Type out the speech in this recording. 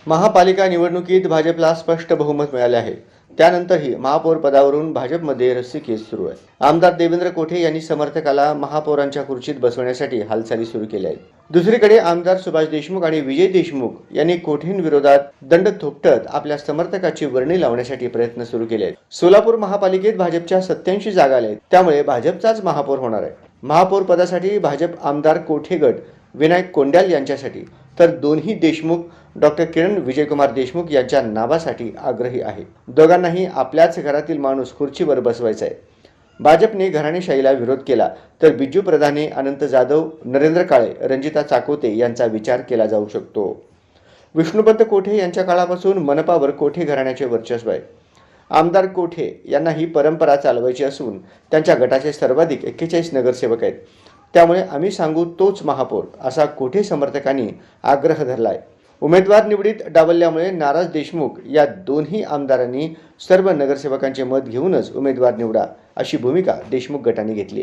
महापालिका निवडणुकीत भाजपला स्पष्ट बहुमत मिळाले आहे. त्यानंतरही महापौर पदावरून भाजपमध्ये रस्सीखेच सुरू आहे. आमदार देवेंद्र कोठे यांनी समर्थकाला महापौरांच्या खुर्चीत बसवण्यासाठी हालचाली सुरू केल्या आहेत. दुसरीकडे आमदार सुभाष देशमुख आणि विजय देशमुख यांनी कोठेंविरोधात दंड थोपटत आपल्या समर्थकाची वर्णी लावण्यासाठी प्रयत्न सुरू केले आहेत. सोलापूर महापालिकेत भाजपच्या 87 जागा आहेत. त्यामुळे भाजपचाच महापौर होणार आहे. महापौर पदासाठी भाजप आमदार कोठे गट विनायक कोंड्याल यांच्यासाठी तर दोन्ही देशमुख डॉक्टर किरण विजयकुमार देशमुख यांच्या नावासाठी आग्रही आहे. दोघांनाही आपल्याच घरातील माणूस खुर्चीवर बसवायचा आहे. भाजपने घराणेशाहीला विरोध केला तर बिज्जू प्रधाने, अनंत जाधव, नरेंद्र काळे, रंजिता चाकोते यांचा विचार केला जाऊ शकतो. विष्णुपंत कोठे यांच्या काळापासून मनपावर कोठे घराण्याचे वर्चस्व आहे. आमदार कोठे यांना ही परंपरा चालवायची असून त्यांच्या गटाचे सर्वाधिक 41 नगरसेवक आहेत. त्यामुळे आम्ही सांगू तोच महापौर असा कोठे समर्थकांनी आग्रह धरलाय. उमेदवार निवडीत डावलल्यामुळे नाराज देशमुख या दोन्ही आमदारांनी सर्व नगरसेवकांचे मत घेऊनच उमेदवार निवडा अशी भूमिका देशमुख गटाने घेतली.